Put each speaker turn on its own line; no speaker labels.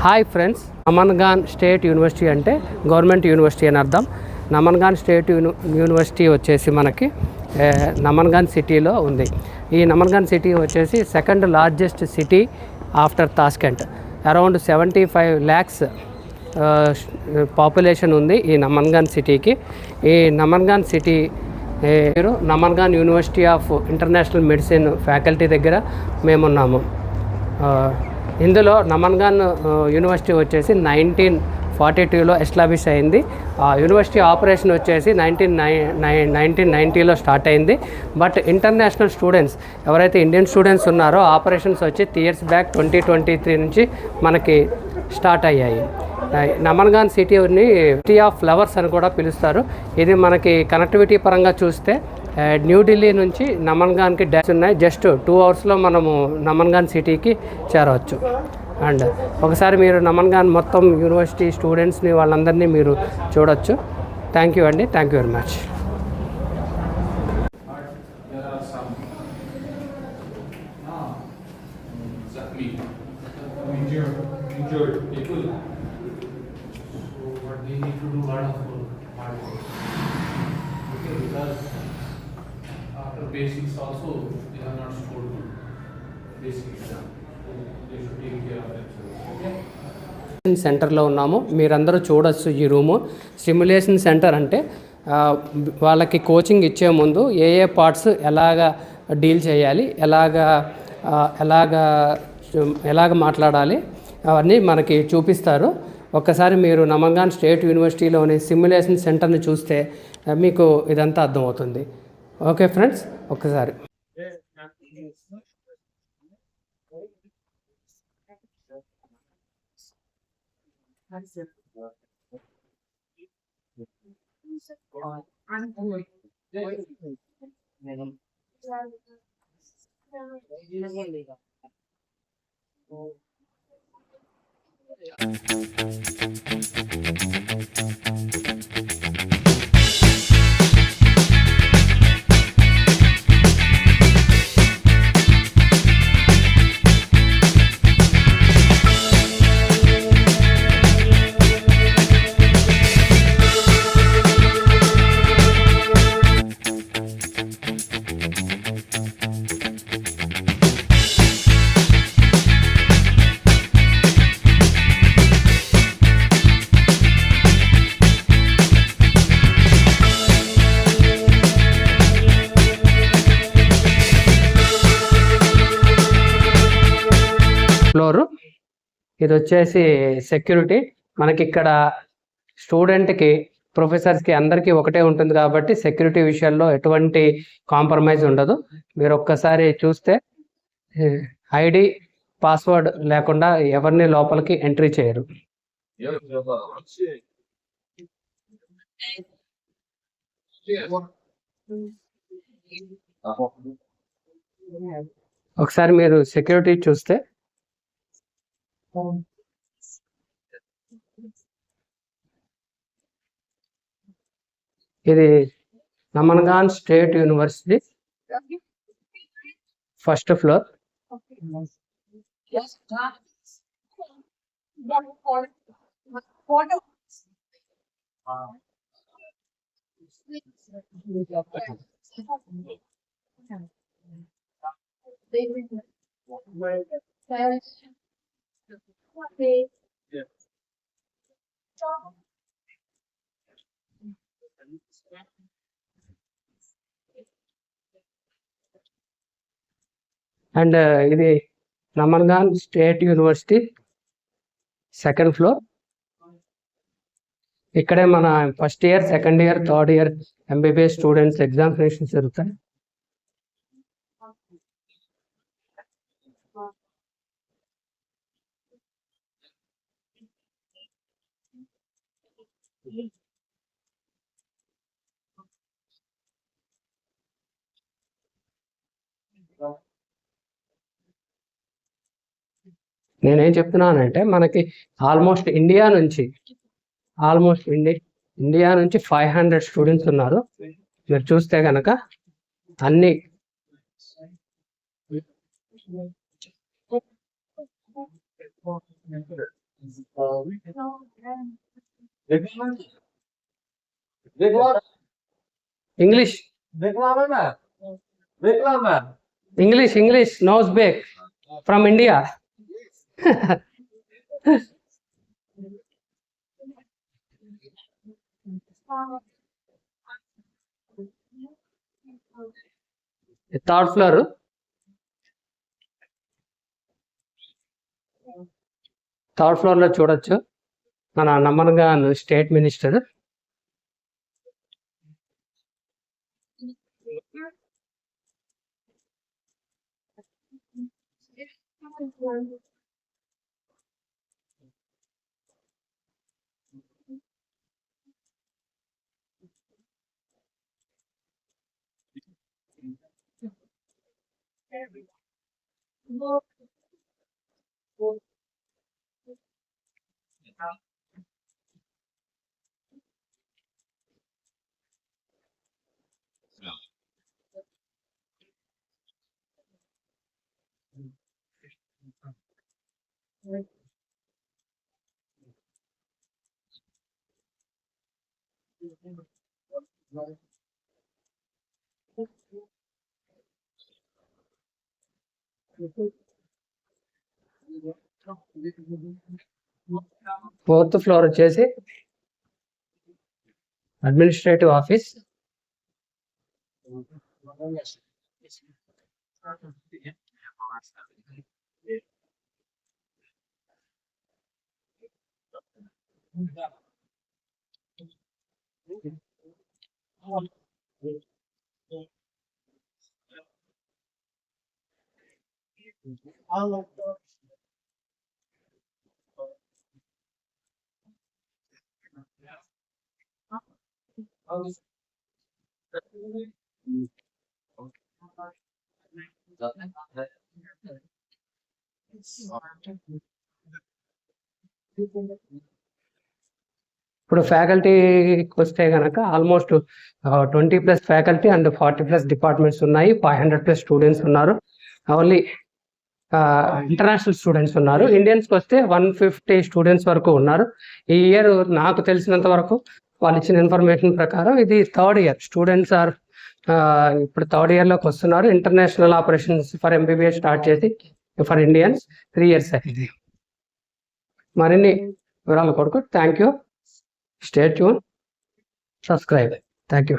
Hi friends, నమన్గాన్ state university అంటే government university అని అర్థం. నమన్గాన్ స్టేట్ యూనివర్సిటీ వచ్చేసి మనకి నమన్గాన్ సిటీలో ఉంది. ఈ నమన్గాన్ సిటీ వచ్చేసి second largest city after Tashkent. Around 75 lakhs population ఉంది ఈ నమన్గాన్ సిటీకి. ఈ Namangan city Namangan university of international medicine faculty దగ్గర మేమున్నాము. ఇందులో నమన్గాన్ యూనివర్సిటీ వచ్చేసి 1942లో ఎస్టాబ్లిష్ అయింది. యూనివర్సిటీ ఆపరేషన్ వచ్చేసి 1990లో స్టార్ట్ అయింది. బట్ ఇంటర్నేషనల్ స్టూడెంట్స్ ఎవరైతే ఇండియన్ స్టూడెంట్స్ ఉన్నారో ఆపరేషన్స్ వచ్చి 3 years బ్యాక్ 2023 నుంచి మనకి స్టార్ట్ అయ్యాయి. నమన్గాన్ సిటీని సిటీ ఆఫ్ ఫ్లవర్స్ అని కూడా పిలుస్తారు. ఇది మనకి కనెక్టివిటీ పరంగా చూస్తే న్యూఢిల్లీ నుంచి నమన్గాన్కి డాష్ ఉన్నాయి. జస్ట్ 2 hours మనము నమన్గాన్ సిటీకి చేరవచ్చు. అండ్ ఒకసారి మీరు నమన్గాన్ మొత్తం యూనివర్సిటీ స్టూడెంట్స్ని వాళ్ళందరినీ మీరు చూడొచ్చు. థ్యాంక్ యూ అండి, thank you very much.
Injured people. So what they need to do lot of hard work. Okay, because after basics also they have not scored good basic exam. So they should take care of themselves. Okay.
సెంటర్లో ఉన్నాము. మీరందరూ చూడొచ్చు ఈ room. Stimulation centre అంటే వాళ్ళకి coaching ఇచ్చే ముందు ఏ parts ఎలాగా డీల్ చేయాలి, ఎలాగ మాట్లాడాలి అవన్నీ మనకి చూపిస్తారు. ఒక్కసారి మీరు నమన్గాన్ స్టేట్ యూనివర్సిటీలోని సిమ్యులేషన్ సెంటర్ని చూస్తే మీకు ఇదంతా అర్థమవుతుంది. ఓకే ఫ్రెండ్స్, ఒక్కసారి ఫ్లోరు. ఇది వచ్చేసి సెక్యూరిటీ. మనకి ఇక్కడ స్టూడెంట్కి, ప్రొఫెసర్స్కి అందరికీ ఒకటే ఉంటుంది కాబట్టి సెక్యూరిటీ విషయాల్లో ఎటువంటి కాంప్రమైజ్ ఉండదు. మీరు ఒక్కసారి చూస్తే ఐడి, పాస్వర్డ్ లేకుండా ఎవరిని లోపలికి ఎంట్రీ చేయరు. ఒకసారి మీరు సెక్యూరిటీ చూస్తే ఇది Namangan state university first floor. And ఇది Namangan state university second floor. ఇక్కడే మన first year, second year, third year MBBS students examinations జరుగుతాయి. నేనేం చెప్తున్నానంటే మనకి ఆల్మోస్ట్ ఇండియా నుంచి 500 స్టూడెంట్స్ ఉన్నారు. మీరు చూస్తే కనుక అన్ని English. English. Nose bake from India. Third floor. Third floor లో చూడొచ్చు మన నమ్మన్గాన్ స్టేట్ మినిస్టర్. ఫోర్త్ ఫ్లోర్ వచ్చేసి అడ్మినిస్ట్రేటివ్ ఆఫీస్. ఇప్పుడు ఫ్యాకల్టీకి వస్తే కనుక ఆల్మోస్ట్ 20+ ఫ్యాకల్టీ అండ్ 40+ డిపార్ట్మెంట్స్ ఉన్నాయి. 500+ స్టూడెంట్స్ ఉన్నారు. ఓన్లీ ఇంటర్నేషనల్ స్టూడెంట్స్ ఉన్నారు. ఇండియన్స్కి వస్తే 150 స్టూడెంట్స్ వరకు ఉన్నారు. ఈ ఇయర్ నాకు తెలిసినంత వరకు వాళ్ళు ఇచ్చిన ఇన్ఫర్మేషన్ ప్రకారం ఇది థర్డ్ ఇయర్. స్టూడెంట్స్ ఆర్ ఇప్పుడు థర్డ్ ఇయర్లోకి వస్తున్నారు. International operations for MBBS start చేసి ఫర్ ఇండియన్స్ 3 years అయింది. మరిన్ని వివరాల కొరకు thank you. Stay tune, subscribe. Thank you.